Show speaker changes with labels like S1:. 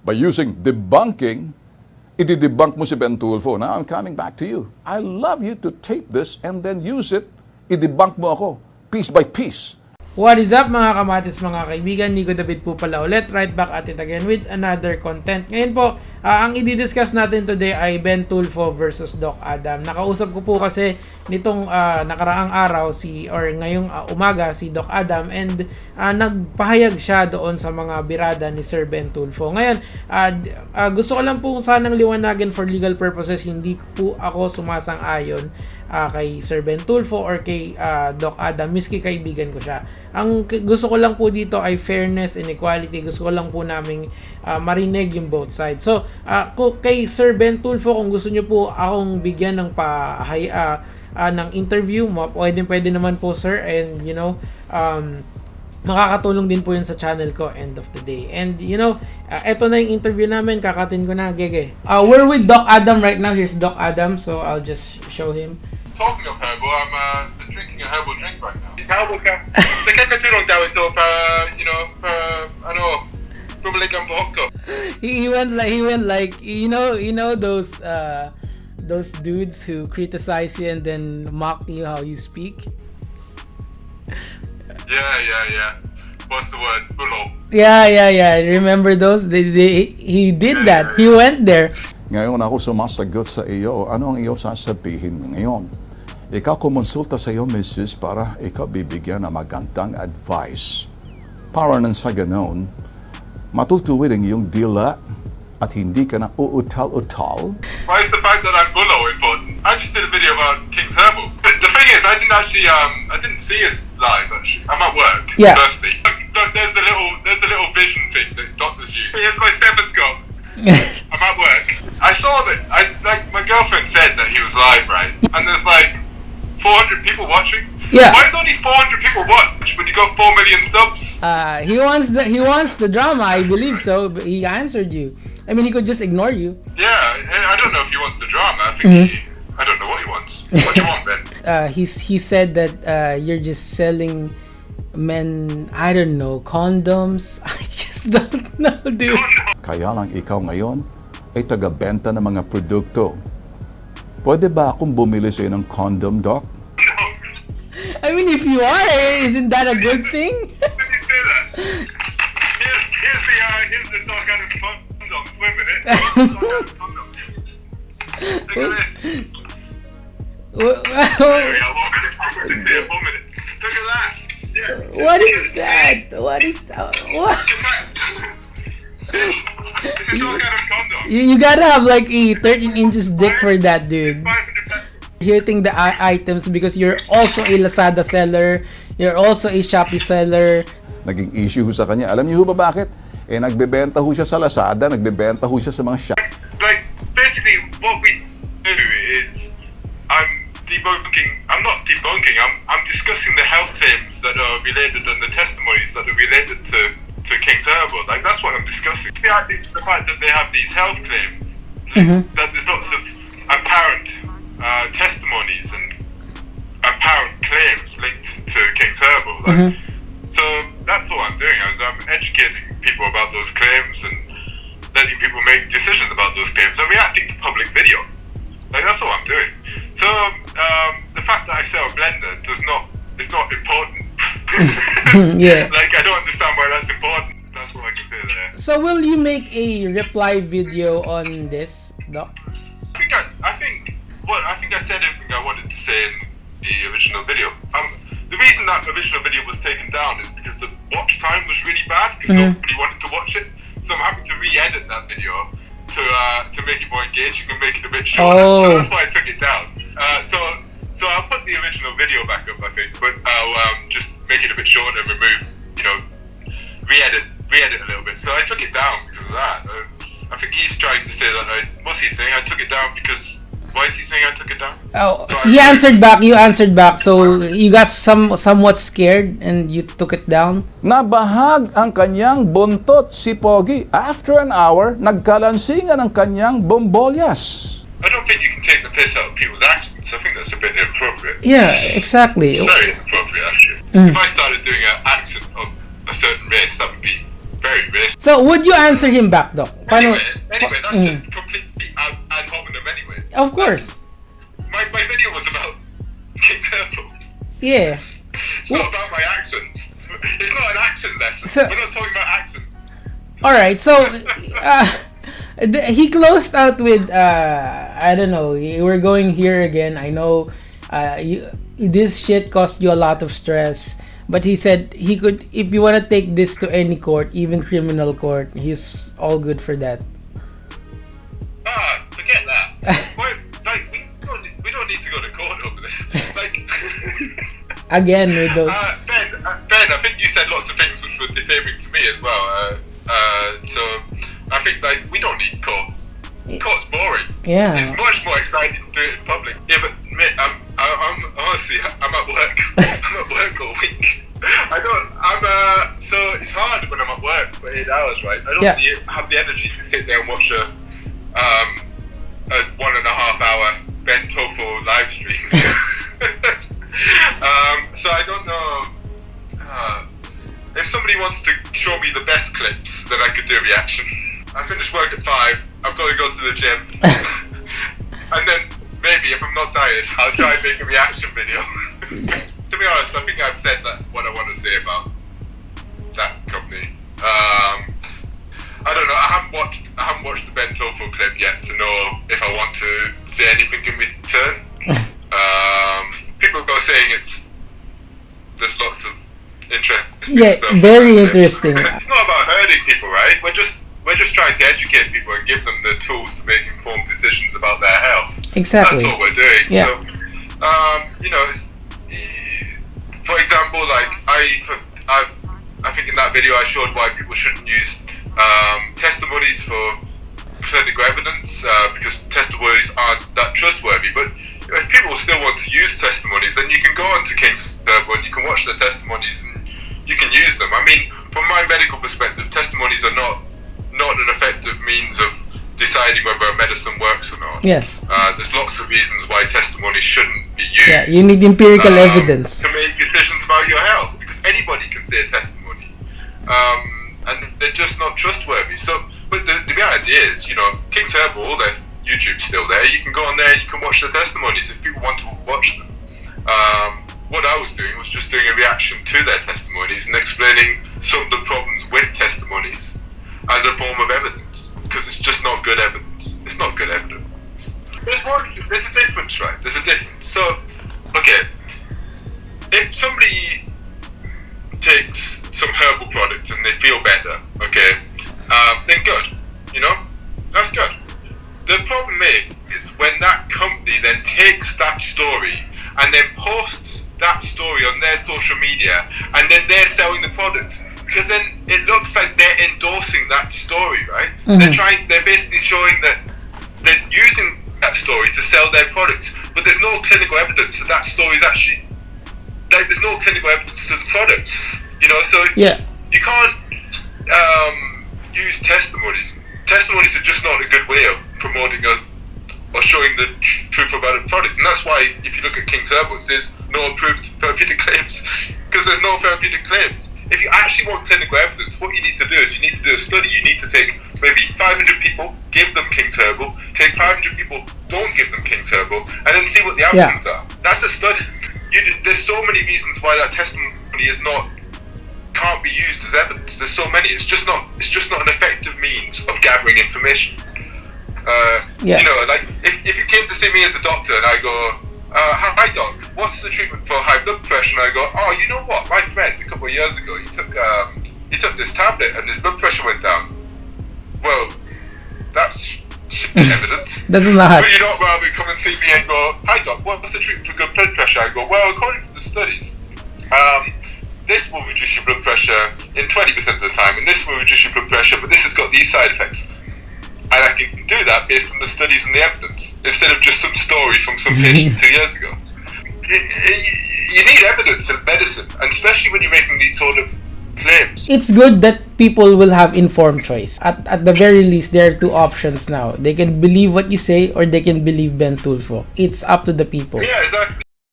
S1: by using debunking, i-debunk mo si Ben Tulfo. Now I'm coming back to you. I love you to tape this and then use it. I-debunk mo ako, piece by piece.
S2: What is up mga kamatis, mga kaibigan? Nico David po pala ulit. Right back at it again with another content. Ngayon po, ang i-discuss natin today ay Ben Tulfo versus Doc Adam. Nakausap ko po kasi nitong nakaraang araw ngayong umaga si Doc Adam, and nagpahayag siya doon sa mga birada ni Sir Ben Tulfo. Ngayon, gusto ko lang po sanang liwanagin for legal purposes, hindi po ako sumasang-ayon kay Sir Ben Tulfo or kay Doc Adam, miski kaibigan ko siya. Ang gusto ko lang po dito ay fairness and equality. Gusto ko lang po naming marinig yung both sides. So, kay Sir Ben Tulfo, kung gusto nyo po akong bigyan ng ng interview, pwede naman po, sir. And, makakatulong din po yun sa channel ko end of the day. And, eto na yung interview namin. Kakatin ko na, Gege. We're with Doc Adam right now. Here's Doc Adam. So, I'll just show him.
S3: Talking of herbal, I'm drinking a herbal drink right now. Herbal ka. Nakakatulong daw ito bumalik ang buhok ko.
S2: He went like those dudes who criticize you and then mock you how you speak.
S3: Yeah. What's the word? Bulo.
S2: Yeah. Remember those? He did that. He went there.
S1: Ngayon ako sumasagot sa iyo. Ano ang iyo sasabihin mo ngayon? Ikaw kumonsulta sa iyo, Mrs., para ikaw bibigyan ng magandang advice. Para nang sa ganoon, matutuwid ang iyong dila at hindi ka na uutal-utal.
S3: Why is the fact that I'm bulo important? I just did a video about King's Herbal. The thing is, I didn't see us live actually. I'm at work.
S2: Yeah.
S3: Firstly, look, there's a little vision thing that doctors use. Here's my stethoscope. I'm at work. I saw that. My girlfriend said that he was live, right? And there's like 400 people watching.
S2: Yeah.
S3: Why is only 400 people watch when you got 4 million subs?
S2: He wants the drama, I believe so. But he answered you. I mean, he could just ignore you.
S3: Yeah, I don't know if he wants the drama. I think I don't know what he wants. What do you want, Ben?
S2: He said that you're just selling men, I don't know, condoms. I just don't know, dude.
S1: Kaya lang ikaw ngayon ay taga-benta ng mga produkto. Pwede ba akong bumili sa'yo ng condom, Doc?
S3: No.
S2: I mean, if you are, isn't that a good thing?
S3: Did you say that? Here's the Doc Adam condoms. Wait a minute. Doc Adam condoms. Look at this. There we go. 1 minute. I'm going to see it. 1 minute. Look at that. Yeah.
S2: What is that? What is that? What?
S3: It's a Doc Adam condom.
S2: You gotta have like a 13 inches dick for that, dude.
S3: It's 500 pesos.
S2: Hitting the items because you're also a Lazada seller, you're also a Shopee seller.
S1: Naging issue ho sa kanya. Alam niyo ho ba bakit? Nagbebenta ho siya sa Lazada, nagbebenta ho siya sa mga shop.
S3: Like, basically, what we do is, I'm not debunking, I'm discussing the health claims that are related and the testimonies that are related to King's Herbal. Like, that's what I'm discussing. The fact that they have these health claims, that there's lots of apparent testimonies and apparent claims linked to King's Herbal. Like, so that's what I'm doing. I'm educating people about those claims and letting people make decisions about those claims and reacting to public video. Like, that's what I'm doing. So the fact that I sell a blender is not important.
S2: Yeah.
S3: Like, I don't understand why that's important. That's what I can say there.
S2: So will you make a reply video on this, Doc?
S3: I think I said everything I wanted to say in the original video. The reason that original video was taken down is because the watch time was really bad because nobody wanted to watch it. So I'm having to re-edit that video to make it more engaging and make it a bit shorter. So that's why I took it down. So I'll put the original video back up, I think, but I'll just make it a bit shorter and remove, re-edit a little bit. So I took it down because of that. I think he's trying to say that what's he saying? I took it down because. Why is he saying I took it down?
S2: Oh, he answered back. You answered back. So you got somewhat scared and you took it down.
S1: Nabahag ang kanyang buntot si Pogi. After an hour, nagkalansingan ang kanyang bombolyas.
S3: I don't think you can take the piss out of people's accents. I think that's a bit inappropriate.
S2: Yeah, exactly.
S3: It's very inappropriate, actually. If I started doing an accent of a certain race, that would be very racist.
S2: So, would you answer him back, Doc?
S3: Anyway, that's just completely ad hominem anyway.
S2: Of course.
S3: My video was about King Turtle.
S2: Yeah.
S3: It's not about my accent. It's not an accent lesson.
S2: So-
S3: We're not talking about accent.
S2: Alright, so he closed out with I don't know, we're going here again. I know this shit caused you a lot of stress, but he said he could, if you want to take this to any court, even criminal court, he's all good for that.
S3: Forget that. We don't need to go to court over this.
S2: Again, we don't.
S3: Ben, I think you said lots of things which were defaming to me as well. So I think we don't need court. Court's boring.
S2: Yeah.
S3: It's much more exciting to do it in public. Yeah, but mate, I'm honestly, I'm at work. I'm at work all week. So it's hard when I'm at work for 8 hours, right? I don't have the energy to sit there and watch a 1.5 hour Ben TUFLO live stream. So I don't know. If somebody wants to show me the best clips, then I could do a reaction. I finish work at 5. I've got to go to the gym, and then maybe if I'm not tired, I'll try and make a reaction video. To be honest, I think I've said what I want to say about that company. I don't know. I haven't watched the Ben TUFLO clip yet to know if I want to say anything in return. People go saying there's lots of interesting stuff.
S2: Yeah, very interesting.
S3: It's not about hurting people, right? We're just trying to educate people and give them the tools to make informed decisions about their health.
S2: Exactly.
S3: That's all we're doing.
S2: Yeah.
S3: So, for example, I think in that video I showed why people shouldn't use testimonies for clinical evidence because testimonies aren't that trustworthy. But if people still want to use testimonies, then you can go onto King's Turbo and you can watch their testimonies and you can use them. I mean, from my medical perspective, testimonies are not an effective means of deciding whether a medicine works or not.
S2: Yes.
S3: There's lots of reasons why testimonies shouldn't be used.
S2: Yeah, you need empirical evidence
S3: to make decisions about your health, because anybody can say a testimony, and they're just not trustworthy. So, but the reality is, King's Herbal, all their YouTube's still there. You can go on there, you can watch the testimonies if people want to watch them. What I was doing was just doing a reaction to their testimonies and explaining some of the problems with testimonies as a form of evidence, because it's just not good evidence. It's not good evidence. There's a difference, right? There's a difference. So, okay, if somebody takes some herbal product and they feel better, okay, then good, that's good. The problem is when that company then takes that story and then posts that story on their social media, and then they're selling the product, because then it looks like they're endorsing that story, right?
S2: Mm-hmm.
S3: They're basically showing that they're using that story to sell their product, but there's no clinical evidence that story is actually, there's no clinical evidence to the product, so you can't use testimonies. Testimonies are just not a good way of promoting or showing the truth about a product, and that's why if you look at King's Herbal, it says no approved therapeutic claims, because there's no therapeutic claims. If you actually want clinical evidence, what you need to do is you need to do a study. You need to take maybe 500 people, give them King's Herbal, take 500 people, don't give them King's Herbal, and then see what the outcomes are. That's a study. There's so many reasons why that testimony can't be used as evidence. There's so many. It's just not an effective means of gathering information. If you came to see me as a doctor and I go, hi doc, what's the treatment for high blood pressure? And I go, oh, you know what, my friend a couple of years ago, he took this tablet and his blood pressure went down. Well, that's evidence.
S2: That's not.
S3: But you don't rather come and see me and go, hi doc, what's the treatment for good blood pressure? I go, well, according to the studies, this will reduce your blood pressure in 20% of the time, and this will reduce your blood pressure, but this has got these side effects. And I can do that based on the studies and the evidence, instead of just some story from some patient 2 years ago. You need evidence in medicine, and especially when you're making these sort of claims.
S2: It's good that people will have informed choice. At the very least, there are two options now. They can believe what you say, or they can believe Ben TUFLO. It's up to the people.
S3: Yeah, exactly.